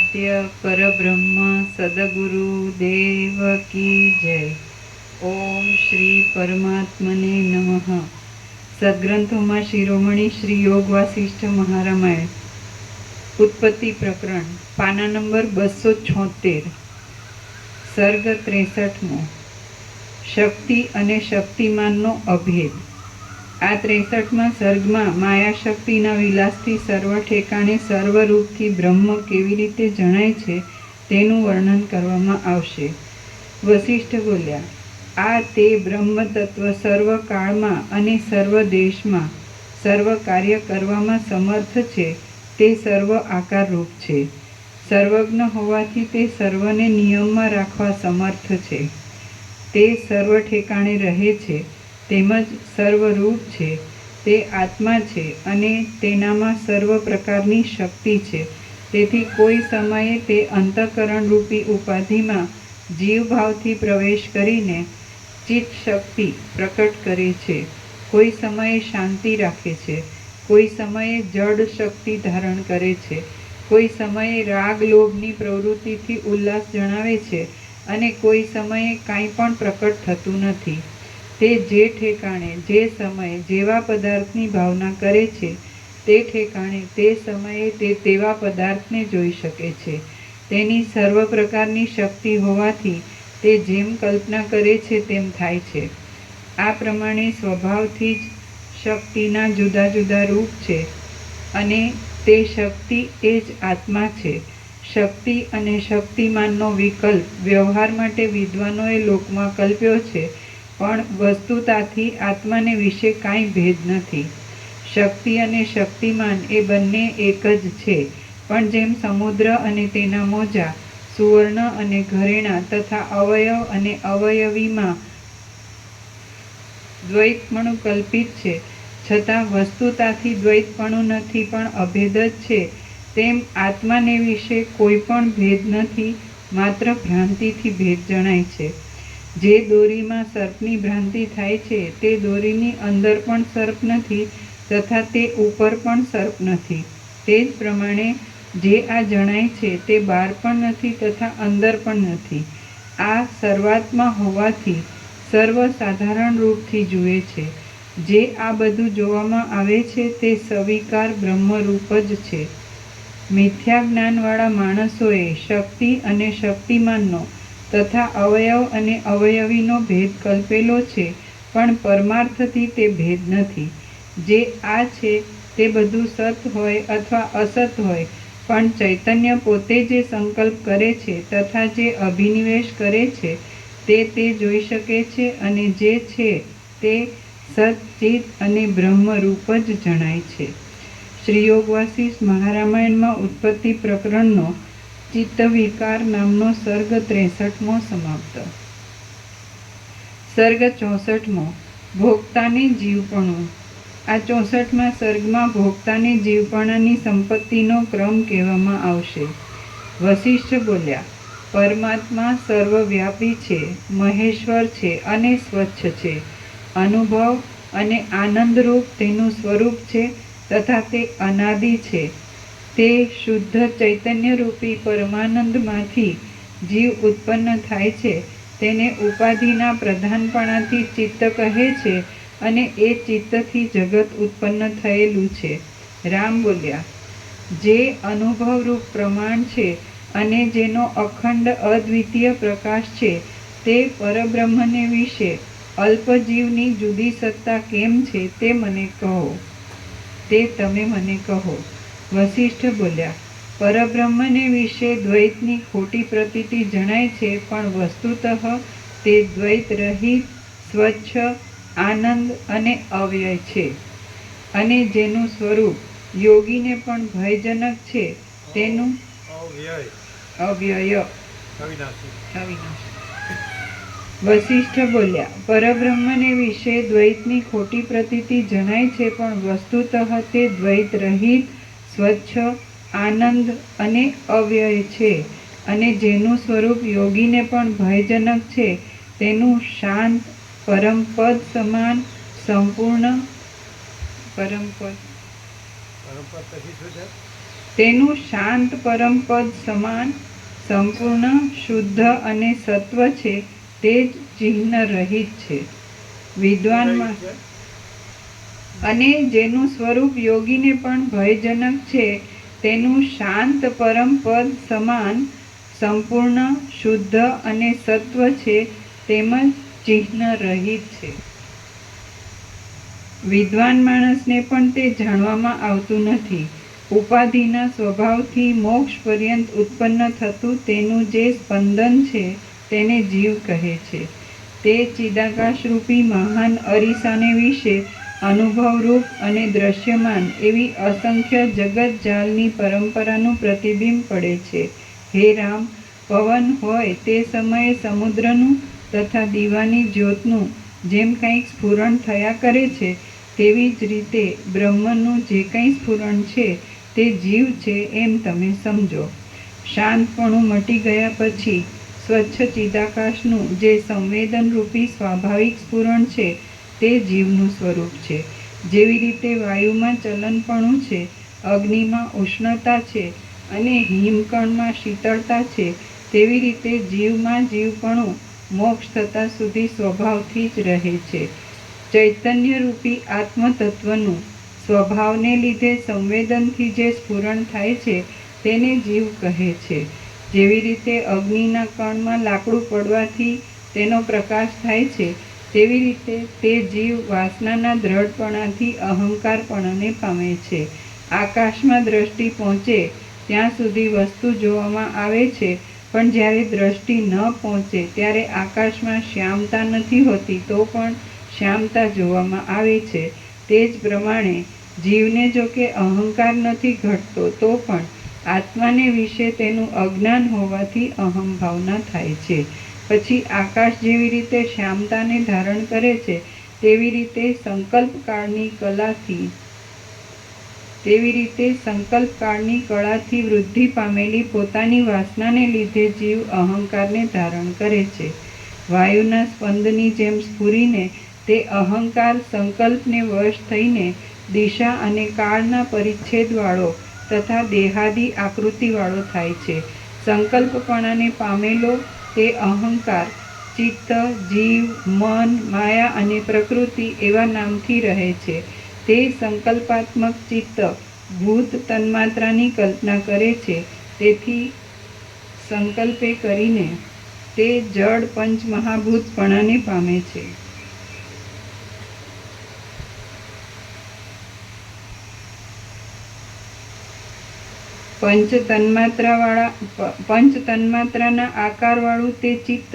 आद्य परब्रह्म सद्गुरु देव की जय। ओम श्री परमात्मने नमः। सद्ग्रंथों शिरोमणि श्री योग वासिष्ठ महारामायण उत्पत्ति प्रकरण पाना नंबर 276 सर्ग 63 शक्ति अने शक्तिमाननो अभेद। आ 63માં સર્ગમાં માયાશક્તિના વિલાસથી સર્વ ઠેકાણે સર્વરૂપથી બ્રહ્મ કેવી રીતે જણાય છે તેનું વર્ણન કરવામાં આવશે। વશિષ્ઠ બોલ્યા, આ તે બ્રહ્મ તત્વ સર્વ કાળમાં અને સર્વ દેશમાં સર્વ કાર્ય કરવામાં સમર્થ છે। તે સર્વ આકારરૂપ છે, સર્વજ્ઞ હોવાથી તે સર્વને નિયમમાં રાખવા સમર્થ છે। તે સર્વ ઠેકાણે રહે છે તેમજ સર્વરૂપ છે। તે આત્મા છે અને તેનામાં સર્વ પ્રકારની શક્તિ છે। તેથી કોઈ સમયે તે અંતઃકરણ રૂપી ઉપાધિમાં જીવભાવથી પ્રવેશ કરીને ચિત્ત શક્તિ પ્રકટ કરે છે, કોઈ સમયે શાંતિ રાખે છે, કોઈ સમયે જડ શક્તિ ધારણ કરે છે, કોઈ સમયે રાગ લોભની પ્રવૃત્તિથી ઉલ્લાસ જણાવે છે અને કોઈ સમયે કાંઈ પણ પ્રકટ થતું નથી। તે જે ઠેકાણે જે સમયે જેવા પદાર્થની ભાવના કરે છે તે ઠેકાણે તે સમયે તે તેવા પદાર્થને જોઈ શકે છે। તેની સર્વ પ્રકારની શક્તિ હોવાથી તે જેમ કલ્પના કરે છે તેમ થાય છે। આ પ્રમાણે સ્વભાવથી જ શક્તિના જુદા જુદા રૂપ છે અને તે શક્તિ એ જ આત્મા છે। શક્તિ અને શક્તિમાનનો વિકલ્પ વ્યવહાર માટે વિદ્વાનોએ લોકમાં કલ્પ્યો છે, પણ વસ્તુતાથી આત્માને વિશે કાંઈ ભેદ નથી। શક્તિ અને શક્તિમાન એ બંને એક જ છે, પણ જેમ સમુદ્ર અને તેના મોજા, સુવર્ણ અને ઘરેણાં તથા અવયવ અને અવયવીમાં દ્વૈતપણું કલ્પિત છે, છતાં વસ્તુતાથી દ્વૈતપણું નથી પણ અભેદ જ છે, તેમ આત્માને વિશે કોઈ પણ ભેદ નથી, માત્ર ભ્રાંતિથી ભેદ જણાય છે। જે દોરીમાં સર્પની ભ્રાંતિ થાય છે તે દોરીની અંદર પણ સર્પ નથી તથા તે ઉપર પણ સર્પ નથી। તે જ પ્રમાણે જે આ જણાય છે તે બહાર પણ નથી તથા અંદર પણ નથી। આ સર્વાત્મા હોવાથી સર્વસાધારણ રૂપથી જુએ છે। જે આ બધું જોવામાં આવે છે તે સવિકાર બ્રહ્મરૂપ જ છે। મિથ્યા જ્ઞાનવાળા માણસોએ શક્તિ અને શક્તિમાનનો તથા અવયવ અને અવયવીનો ભેદ કલ્પેલો છે, પણ પરમાર્થથી તે ભેદ નથી। જે આ છે તે બધું સત હોય અથવા અસત હોય, પણ ચૈતન્ય પોતે જે સંકલ્પ કરે છે તથા જે અભિનિવેશ કરે છે તે જોઈ શકે છે અને જે છે તે સચ્ચિત અને બ્રહ્મરૂપ જ જણાય છે। શ્રી યોગ વાસિષ્ઠ મહારામાયણમાં ઉત્પત્તિ પ્રકરણનો ચિત્તવિકાર નામનો સર્ગ 63મો સમાપ્ત। સર્ગ 64મો ભોગતાને જીવપણું। આ 64મા સર્ગમાં ભોગતાને જીવપણાની સંપત્તિનો ક્રમ કહેવામાં આવશે। વશિષ્ઠ બોલ્યા, પરમાત્મા સર્વવ્યાપી છે, મહેશ્વર છે અને સ્વચ્છ છે। અનુભવ અને આનંદરૂપ તેનું સ્વરૂપ છે તથા તે અનાદિ છે। તે શુદ્ધ ચૈતન્યરૂપી પરમાનંદમાંથી જીવ ઉત્પન્ન થાય છે, તેને ઉપાધિના પ્રધાનપણાથી ચિત્ત કહે છે અને એ ચિત્તથી જગત ઉત્પન્ન થયેલું છે। રામ બોલ્યા, જે અનુભવરૂપ પ્રમાણ છે અને જેનો અખંડ અદ્વિતીય પ્રકાશ છે તે પરબ્રહ્મને વિશે અલ્પજીવની જુદી સત્તા કેમ છે તે મને કહો, તે તમે મને કહો। વશિષ્ઠ બોલ્યા, પરબ્રહ્મને વિશે દ્વૈતની ખોટી પ્રતીતિ જણાય છે, પણ વસ્તુતઃ તે દ્વૈત રહિત, સ્વચ્છ, આનંદ અને અવ્યય છે, અને જેનું સ્વરૂપ યોગીને પણ ભયજનક છે તેનું અવ્યય અવિનાશી। વશિષ્ઠ બોલ્યા, પરબ્રહ્મને વિશે દ્વૈતની ખોટી પ્રતીતિ જણાય છે, પણ વસ્તુતઃ તે દ્વૈત રહિત, સ્વચ્છ, આનંદ અને અવ્યય છે, અને જેનું સ્વરૂપ યોગીને પણ ભયજનક છે તેનું શાંત, પરમપદ સમાન, સંપૂર્ણ પરમપદ તેનું શાંત પરમ પદ સમાન સંપૂર્ણ શુદ્ધ અને સત્વ છે, તે જ ચિહ્ન રહિત છે. વિદ્વાનમાં અને જેનું સ્વરૂપ યોગીને પણ ભયજનક છે, તેનું શાંત પરમ પદ સમાન સંપૂર્ણ શુદ્ધ અને સત્વ છે, તેમજ ચિહ્ન રહિત છે. વિદ્વાન માણસને પણ તે જાણવામાં આવતું નથી. ઉપાધિના સ્વભાવથી મોક્ષ પર્યંત ઉત્પન્ન થતું તેનું જે સ્પંદન છે, તેને જીવ કહે છે. તે ચિદાકાશરૂપી મહાન અરીસાને વિશે અનુભવરૂપ અને દ્રશ્યમાન એવી અસંખ્ય જગત જાલની પરંપરાનું પ્રતિબિંબ પડે છે. હે રામ, પવન હોય તે સમયે સમુદ્રનું તથા દીવાની જ્યોતનું જેમ કંઈક સ્ફુરણ થયા કરે છે, તેવી જ રીતે બ્રહ્મનું જે કંઈ સ્ફુરણ છે તે જીવ છે એમ તમે સમજો. શાંતપણું મટી ગયા પછી સ્વચ્છ ચિદાકાશનું જે સંવેદનરૂપી સ્વાભાવિક સ્ફુરણ છે, તે જીવનું સ્વરૂપ છે. જેવી રીતે વાયુમાં ચલનપણું છે, અગ્નિમાં ઉષ્ણતા છે અને હિમકણમાં શીતળતા છે, તેવી રીતે જીવમાં જીવપણું મોક્ષ થતાં સુધી સ્વભાવથી જ રહે છે. ચૈતન્યરૂપી આત્મતત્વનું સ્વભાવને લીધે સંવેદનથી જે સ્ફુરણ થાય છે, તેને જીવ કહે છે. જેવી રીતે અગ્નિના કણમાં લાકડું પડવાથી તેનો પ્રકાશ થાય છે, તેવી રીતે તે જીવ વાસનાના દ્રઢપણાથી અહંકારપણાને પામે છે. આકાશમાં દ્રષ્ટિ પહોંચે ત્યાં સુધી વસ્તુ જોવામાં આવે છે, પણ જ્યારે દ્રષ્ટિ ન પહોંચે ત્યારે આકાશમાં શ્યામતા નથી હોતી, તો પણ શ્યામતા જોવામાં આવે છે. તે જ પ્રમાણે જીવને જો કે અહંકાર નથી ઘટતો, તો પણ આત્માને વિશે તેનું અજ્ઞાન હોવાથી અહંભાવના થાય છે. પછી આકાશ જેવી રીતે શ્યામતાને ધારણ કરે છે, તેવી રીતે સંકલ્પકાળની કળાથી વૃદ્ધિ પામેલી પોતાની વાસનાને લીધે જીવ અહંકારને ધારણ કરે છે. વાયુના સ્પંદની જેમ સ્ફુરીને તે અહંકાર સંકલ્પને વશ થઈને દિશા અને કાળના પરિચ્છેદવાળો તથા દેહાદી આકૃતિવાળો થાય છે. સંકલ્પપણાને પામેલો તે અહંકાર ચિત્ત, જીવ, મન, માયા અને પ્રકૃતિ એવા નામથી રહે છે. તે સંકલ્પાત્મક ચિત્ત ભૂત તન્માત્રાની કલ્પના કરે છે, તેથી સંકલ્પે કરીને તે જડ પંચમહાભૂતપણાને પામે છે. પંચ આકારવાળું તે ચિત્ત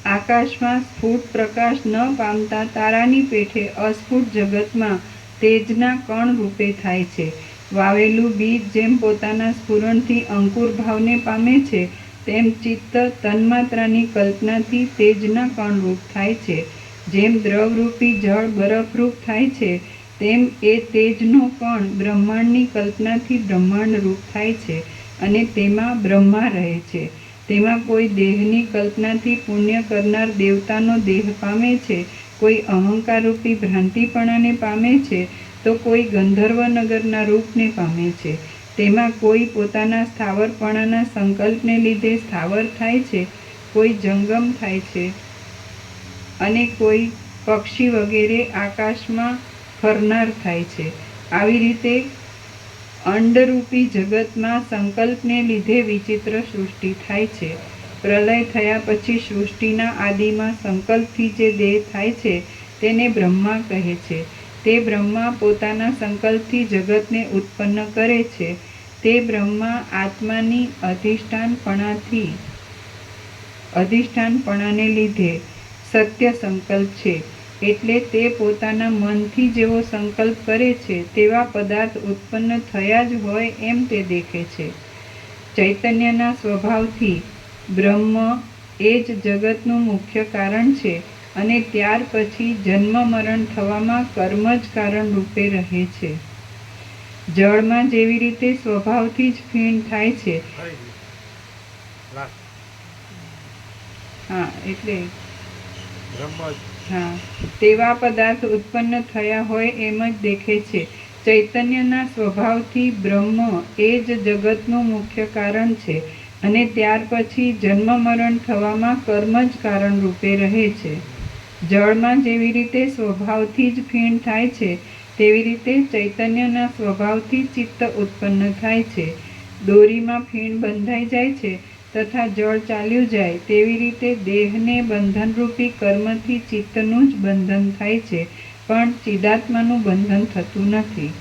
આકાશમાં સ્ફુટ પ્રકાશ ન પામતા તારાની પેઠે અસ્ફુટ જગતમાં તેજના કણ રૂપે થાય છે. વાવેલું બીજ જેમ પોતાના સ્ફુરણથી અંકુરભાવને પામે છે, તેમ ચિત્ત તન્માત્રાની કલ્પનાથી તેજના કણરૂપ થાય છે. જેમ દ્રવરૂપી જળ બરફરૂપ થાય છે, તેમ એ તેજનો કણ બ્રહ્માંડની કલ્પનાથી બ્રહ્માંડરૂપ થાય છે અને તેમાં બ્રહ્મા રહે છે. તેમાં કોઈ દેહની કલ્પનાથી પુણ્ય કરનાર દેવતાનો દેહ પામે છે, કોઈ અહંકારરૂપી ભ્રાંતિપણાને પામે છે, તો કોઈ ગંધર્વનગરના રૂપને પામે છે. તેમાં કોઈ પોતાના સ્થાવરપણાના સંકલ્પને લીધે સ્થાવર થાય છે, કોઈ જંગમ થાય છે અને કોઈ પક્ષી વગેરે આકાશમાં ફરનાર થાય છે. આવી રીતે અંડરૂપી જગતમાં સંકલ્પને લીધે વિચિત્ર સૃષ્ટિ થાય છે. પ્રલય થયા પછી સૃષ્ટિના આદિમાં સંકલ્પથી જે દેહ થાય છે, તેને બ્રહ્મા કહે છે. તે બ્રહ્મા પોતાના સંકલ્પથી જગતને ઉત્પન્ન કરે છે. તે બ્રહ્મા આત્માની અધિષ્ઠાનપણાને લીધે સત્ય સંકલ્પ છે. એટલે તે પોતાના મનથી જેવો સંકલ્પ કરે છે, તેવા પદાર્થ ઉત્પન્ન થયા જ હોય એમ તે દેખે છે. ચૈતન્યના સ્વભાવથી બ્રહ્મ એ જ જગતનું મુખ્ય કારણ છે અને ત્યાર પછી જન્મ મરણ થવામાં કર્મ જ કારણ રૂપે રહે છે. જળમાં જેવી રીતે સ્વભાવથી જ ફીણ થાય છે, તેવા પદાર્થ ઉત્પન્ન થયા હોય એમ જ દેખે છે. ચૈતન્યના સ્વભાવથી બ્રહ્મ એ જ જગતનું મુખ્ય કારણ છે અને ત્યાર પછી જન્મ મરણ થવામાં કર્મ જ કારણ રૂપે રહે છે. જળમાં જેવી રીતે સ્વભાવથી જ ફીણ થાય છે તેવી રીતે ચૈતન્યના સ્વભાવથી ચિત્ત ઉત્પન્ન થાય છે. દોરીમાં ફીણ બંધાઈ જાય છે તથા જળ ચાલ્યું જાય તેવી રીતે દેહને બંધનરૂપી કર્મથી ચિત્તનું જ બંધન થાય છે, પણ ચિદાત્માનું બંધન થતું નથી.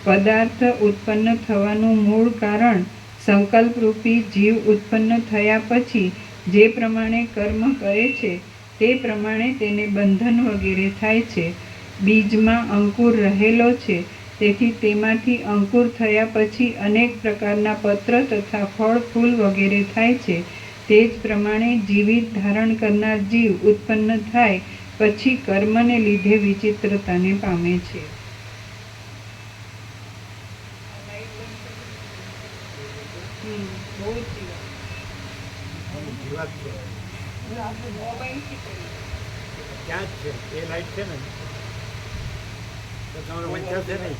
પદાર્થ ઉત્પન્ન થવાનું મૂળ કારણ સંકલ્પરૂપી જીવ ઉત્પન્ન થયા પછી જે પ્રમાણે કર્મ કરે છે તે પ્રમાણે તેને બંધન વગેરે થાય છે. બીજમાં અંકુર રહેલો છે, તેથી તેમાંથી અંકુર થયા પછી અનેક પ્રકારના પત્ર તથા ફળ ફૂલ વગેરે થાય છે. તે જ પ્રમાણે જીવિત ધારણ કરનાર જીવ ઉત્પન્ન થાય પછી કર્મને લીધે વિચિત્રતાને પામે છે. ક્યાં જ છે એ લાઈટ છે ને તો તમારો વંચાશે નહીં.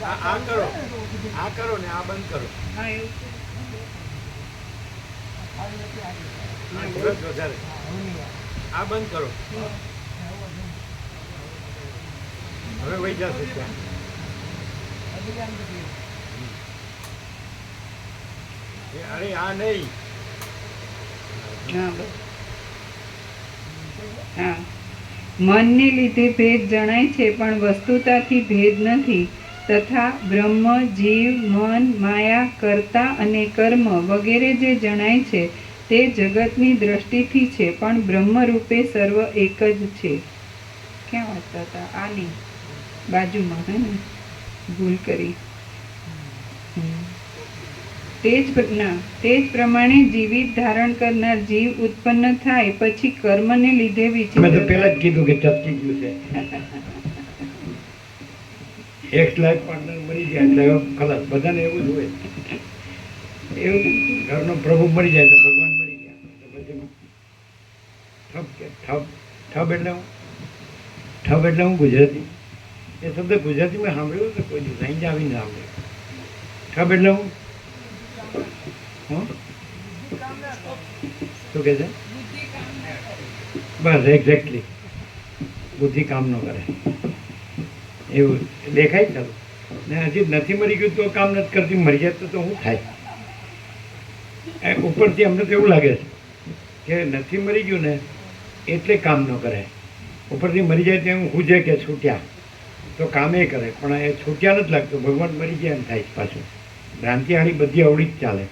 આ કરો, આ કરો ને આ બંધ કરો. દિવસ વધારે આ બંધ કરો. હવે વહી જશે ત્યાં. અરે આ નહીં. મનને લીધે ભેદ જણાય છે પણ વસ્તુતાથી ભેદ નથી. તથા બ્રહ્મ, જીવ, મન, માયા, કર્તા અને કર્મ વગેરે જે જણાય છે તે જગતની દ્રષ્ટિથી છે, પણ બ્રહ્મરૂપે સર્વ એક જ છે. ક્યાં વાંચતા હતા? આની બાજુમાં, હે ને? ભૂલ કરી. તે જ પ્રમાણે જીવિત ધારણ કરનાર જીવ ઉત્પન્ન થાય પછી કર્મને લીધે મેં તો પહેલા જ કીધું કે ચટકી ગયું છે. એક લાખ પાર્ટનર મરી જાય એટલે ખલાસ. બધાને એવું જ હોય. એવું ઘરનો પ્રભુ મરી જાય તો ભગવાન મરી ગયા. પછી ઠબ એટલે હું ગુજરાતી. એ શબ્દ ગુજરાતીમાં સાંભળ્યું તો કોઈ દિવસ અહીં જ આવીને સાંભળ્યું. ઠબ એટલે હું શું કે છે? બસ એક્ઝેક્ટલી. બુદ્ધિ કામ ન કરે એવું દેખાય. ચાલો ને હજી નથી મરી ગયું તો કામ નથી કરતી, મરી જાય તો શું થાય? ઉપરથી અમને તો એવું લાગે છે કે નથી મરી ગયું ને એટલે કામ ન કરે. ઉપરથી મરી જાય ત્યાં હું છે કે છૂટ્યા તો કામે કરે, પણ એ છૂટ્યા નથી લાગતું. ભગવાન મરી ગયા એમ થાય પાછું. ભ્રાંતિહાળી બધી અવળી જ ચાલે.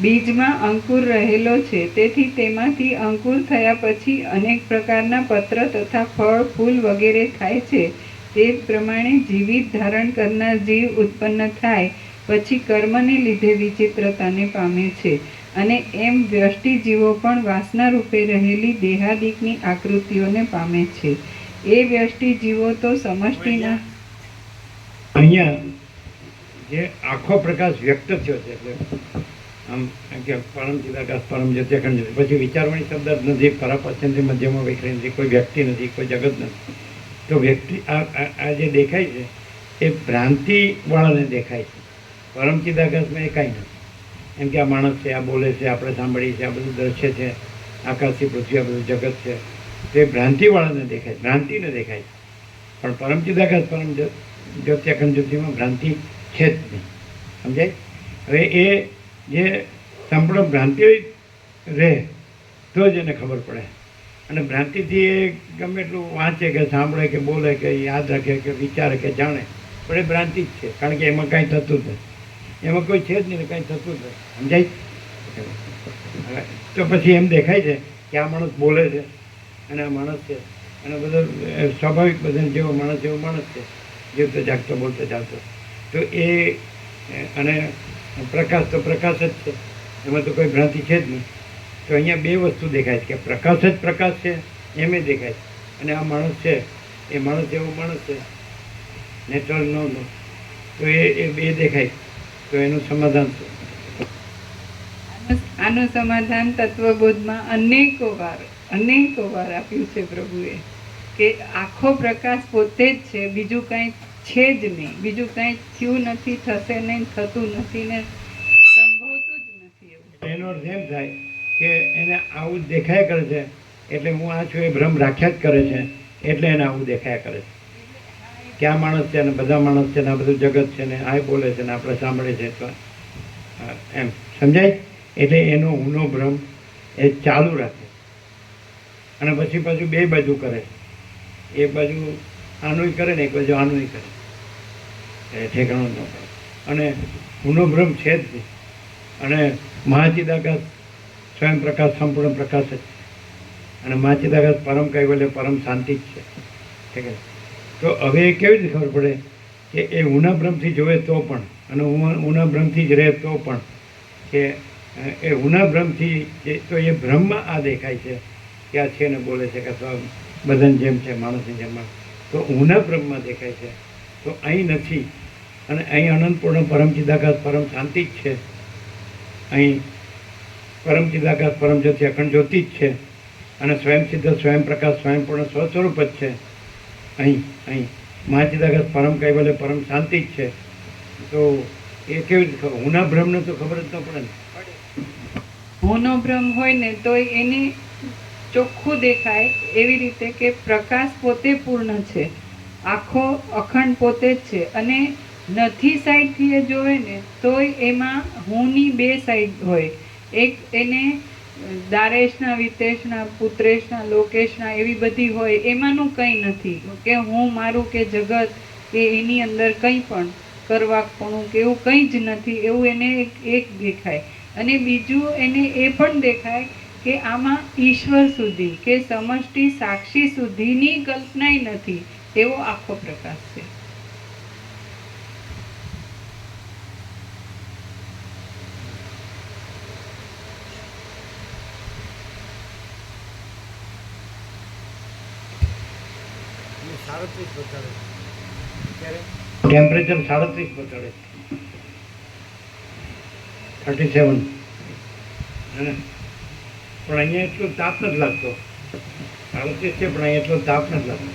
બીજમાં અંકુર રહેલો છે, તેથી તેમાંથી અંકુર થયા પછી અનેક પ્રકારના પત્ર તથા ફળ ફૂલ વગેરે થાય છે. તે જ પ્રમાણે જીવિત ધારણ કરનાર જીવ ઉત્પન્ન થાય પછી કર્મને લીધે વિચિત્રતાને પામે છે. અને એમ વ્યષ્ટિ જીવો પણ વાસના રૂપે રહેલી દેહાદિકની આકૃતિઓને પામે છે. એ વ્યષ્ટિ જીવો તો સમષ્ટિના અહીંયા જે આખો પ્રકાશ વ્યક્ત થયો છે એટલે આમ કે પરમ ચિદાકાશ પરમ જ્યોતિ અખંડ જ્યોતિ, પછી વિચારવાણી શબ્દ જ નથી. પરાપશ્ચંદી મધ્યમાં વૈખરી નથી, કોઈ વ્યક્તિ નથી, કોઈ જગત નથી. તો વ્યક્તિ આ જે દેખાય છે એ ભ્રાંતિવાળાને દેખાય છે. પરમ ચિદાકાશમાં એ કાંઈ નથી. એમ કે આ માણસ છે, આ બોલે છે, આપણે સાંભળીએ છીએ, આ બધું દ્રશ્ય છે, આકાશથી પૃથ્વી આ બધું જગત છે, તે ભ્રાંતિવાળાને દેખાય, ભ્રાંતિને દેખાય. પણ પરમ ચિદાકાશ પરમ જ્યોતિ અખંડ જ્યોતિમાં ભ્રાંતિ છે જ નહીં. સમજાય? હવે એ જે સંપૂર્ણ ભ્રાંતિ રહે તો જ એને ખબર પડે. અને ભ્રાંતિથી એ ગમે એટલું વાંચે કે સાંભળે કે બોલે કે યાદ રાખે કે વિચારે કે જાણે, પણ એ ભ્રાંતિ જ છે. કારણ કે એમાં કાંઈ થતું જ નથી. એમાં કોઈ છે જ નહીં, કાંઈ થતું જ નથી. સમજાય? તો પછી એમ દેખાય છે કે આ માણસ બોલે છે અને આ માણસ છે, અને બધો સ્વાભાવિક બધાને જેવો માણસ છે, જીવતો જાગતો બોલતો ચાલતો. તો એ અને પ્રકાશ તો પ્રકાશ જ છે, એમાં તો કોઈ ભ્રાંતિ છે જ નહીં. તો અહીંયા બે વસ્તુ દેખાય છે કે પ્રકાશ જ પ્રકાશ છે એમ દેખાય છે, અને આ માણસ છે એ માણસ જેવો માણસ છે, નેચરલ નો તો એ બે દેખાય તો એનું સમાધાન શું? આનું સમાધાન તત્વબોધમાં અનેકો વાર આપ્યું છે પ્રભુએ, કે આખો પ્રકાશ પોતે જ છે, બીજું કાંઈ છે જ નહીં, બીજું કાંઈ થયું નથી, થશે નહીં, થતું નથી ને સંભવતું જ નથી. એવું એનો અર્થ એમ થાય કે એને આવું જ દેખાયા કરે છે, એટલે હું આ છું એ ભ્રમ રાખ્યા જ કરે છે, એટલે એને આવું દેખાયા કરે છે. કે આ માણસ છે ને બધા માણસ છે ને આ બધું જગત છે ને આ બોલે છે ને આપણે સાંભળે છે તો એમ સમજાય. એટલે એનો ઊનો ભ્રમ એ ચાલુ રાખે અને પછી પાછું બે બાજુ કરે, એક બાજુ આનું કરે ને એક બાજુ આનું કરે, એ ઠેકાણું ન કરે. અને ઊનો ભ્રમ છે જ નહીં. અને મહાચિદાકાશ સ્વયં પ્રકાશ સંપૂર્ણ પ્રકાશ જ છે. અને મહાચિદાકાશ પરમ કૈવલ્ય પરમ શાંતિ જ છે. ઠીક છે. તો હવે એ કેવી રીતે ખબર પડે કે એ ઊના ભ્રમથી જોવે તો પણ અને ઊના ભ્રમથી જ રહે તો પણ કે એ ઊના ભ્રમથી તો એ ભ્રમમાં આ દેખાય છે કે આ છે ને બોલે છે કે અથવા બધાને જેમ છે માણસની જેમ, તો ઊના ભ્રમમાં દેખાય છે. તો અહીં નથી અને અહીં અનંતપૂર્ણ પરમ ચિદાકાશ પરમ શાંતિ જ છે. અહીં પરમ ચિદાકાશ પરમ જ્યોતિ અખંડ જ્યોતિ જ છે અને સ્વયં સિદ્ધ સ્વયં પ્રકાશ સ્વયંપૂર્ણ સ્વસ્વરૂપ જ છે. અહીં મહાચિદાકાશ પરમ કૈવલ્ય પરમ શાંતિ જ છે. તો એ કેવી રીતે ખબર? ઊના ભ્રમને તો ખબર જ ન પડે ને. ઊનો ભ્રમ હોય ને તો એને ચોખ્ખું દેખાય એવી રીતે કે પ્રકાશ પોતે પૂર્ણ છે, આખો અખંડ પોતે જ છે. અને નથી સાઈડથી એ જોવે ને તોય એમાં હુંની બે સાઈડ હોય. એક એને દારેશના વિતેશના પુત્રેશના લોકેશના એવી બધી હોય, એમાંનું કંઈ નથી કે હું મારું કે જગત કે એની અંદર કંઈ પણ કરવાપણું કે એવું કંઈ જ નથી, એવું એને એક દેખાય. અને બીજું એને એ પણ દેખાય કે આમાં ઈશ્વર સુધી કે સમષ્ટિ સાક્ષી સુધીની કલ્પનાય નથી, એવો આખો પ્રકાશ છે. ટેમ્પરેચર 37 બતાડે, 37. પણ અહીંયા એટલો તાપ નથી લાગતો. 37 છે પણ અહીંયા એટલો તાપ નથી લાગતો.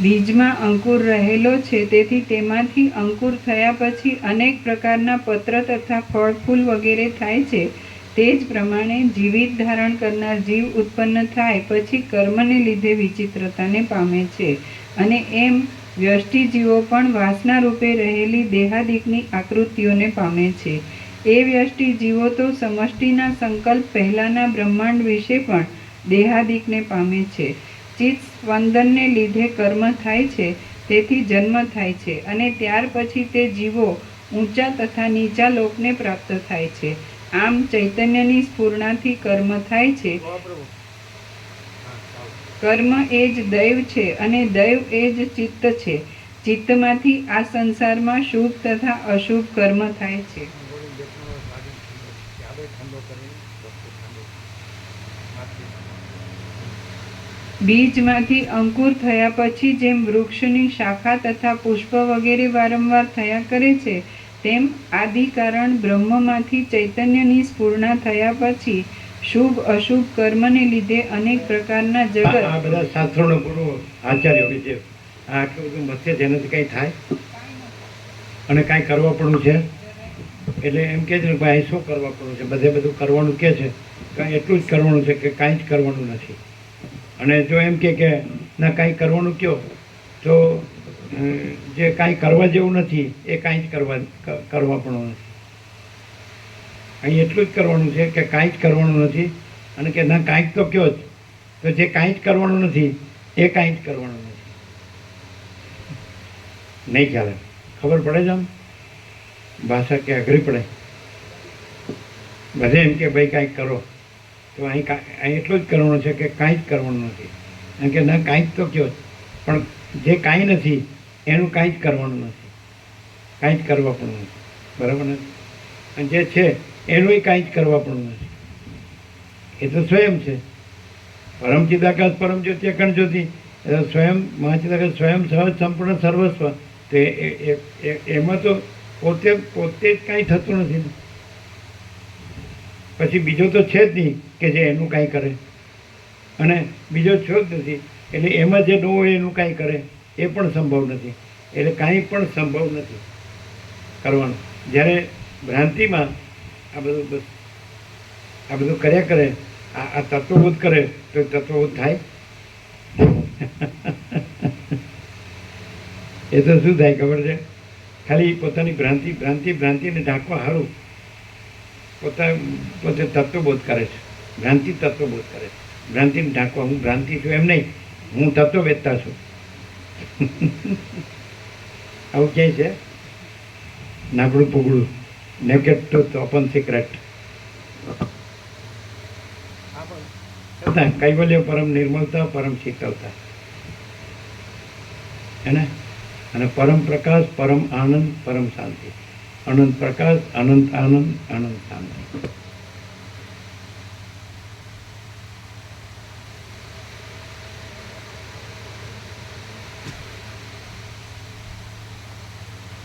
બીજમાં અંકુર રહેલો છે, તેથી તેમાંથી અંકુર થયા પછી અનેક પ્રકારના પત્ર તથા ફળ ફૂલ વગેરે થાય છે. તે જ પ્રમાણે જીવિત ધારણ કરનાર જીવ ઉત્પન્ન થાય પછી કર્મને લીધે વિચિત્રતાને પામે છે. અને એમ વ્યષ્ટિ જીવો પણ વાસના રૂપે રહેલી દેહાદિકની આકૃતિઓને પામે છે. એ વ્યષ્ટિ જીવો તો સમષ્ટિના સંકલ્પ પહેલાંના બ્રહ્માંડ વિશે પણ દેહાદિકને પામે છે. ચિત્ત સ્પંદનને લીધે કર્મ થાય છે, તેથી જન્મ થાય છે અને ત્યાર પછી તે જીવો ઊંચા તથા નીચા લોકને પ્રાપ્ત થાય છે. આમ ચૈતન્યની સ્ફૂર્ણાથી કર્મ થાય છે. કર્મ એ જ દૈવ છે અને દૈવ એ જ ચિત્ત છે. ચિત્તમાંથી આ સંસારમાં શુભ તથા અશુભ કર્મ થાય છે. બીજમાંથી અંકુર થયા પછી જેમ વૃક્ષની શાખા તથા પુષ્પ વગેરે વારંવાર થયા કરે છે, તેમ આદિ કારણ બ્રહ્મમાંથી ચૈતન્યની સ્ફૂર્ણા થયા પછી શુભ અશુભ કર્મને લીધે અનેક પ્રકારના જગત. આ બધા શાસ્ત્રોનો પૂરો આચાર્ય હોય છે. આ આટલું બધું મથે જેનાથી કંઈ થાય અને કાંઈ કરવા પડવું છે એટલે એમ કહે છે ને ભાઈ શું કરવા પડવું છે, બધે બધું કરવાનું કહે છે, કાંઈ એટલું જ કરવાનું છે કે કાંઈ જ કરવાનું નથી. અને જો એમ કે ના કાંઈ કરવાનું કહો તો જે કાંઈ કરવા જેવું નથી એ કાંઈ જ કરવા પણ નથી. અહીં એટલું જ કરવાનું છે કે કાંઈ જ કરવાનું નથી અને કે ના કાંઈક તો કહો જ, તો જે કાંઈ જ કરવાનું નથી એ કાંઈ જ કરવાનું નથી. નહીં ચાલે. ખબર પડે છે આમ ભાષા કે અઘરી પડે? બધે એમ કે ભાઈ કાંઈક કરો, તો અહીં એટલું જ કરવાનું છે કે કાંઈ જ કરવાનું નથી. કારણ કે ના કાંઈક તો કહો જ, પણ જે કાંઈ નથી એનું કાંઈ જ કરવાનું નથી, કાંઈ જ કરવા પણ નથી. બરાબર નથી? અને જે છે એનું કાંઈ જ કરવા પણ નથી. એ તો સ્વયં છે. પરમ ચિદાકાશ પરમ જ્યોતિ અખંડ જ્યોતિ સ્વયં મહાચિદાકાશ સ્વયં સહજ સંપૂર્ણ સર્વસ્વ તો એમાં તો પોતે પોતે જ કાંઈ થતું નથી ને. પછી બીજો તો છે જ નહીં કે જે એનું કાંઈ કરે, અને બીજો છો જ નથી એટલે એમાં જે ન હોય એનું કાંઈ કરે એ પણ સંભવ નથી. એટલે કાંઈ પણ સંભવ નથી કરવાનું. જ્યારે ભ્રાંતિમાં આ બધું કર્યા કરે, આ તત્વબોધ કરે તો તત્વબોધ થાય. એ તો શું થાય ખબર છે? ખાલી પોતાની ભ્રાંતિને ઢાંકવા સારું પોતે તત્વબોધ કરે છે. ભ્રાંતિ તત્વબોધ કરે છે. ભ્રાંતિને ઢાંકવા હું ભ્રાંતિ છું એમ નહીં, હું તત્વવેત્તા છું. આવું ક્યાંય છે? નાગડું પુગડું નેકેડ ટ્રુથ ઓપન સિક્રેટ. કૈવલ્ય પરમ નિર્મળતા પરમ શીતળતા એને, અને પરમ પ્રકાશ પરમ આનંદ પરમ શાંતિ. અનંત પ્રકાશ અનંત આનંદ અનંત શાંતિ.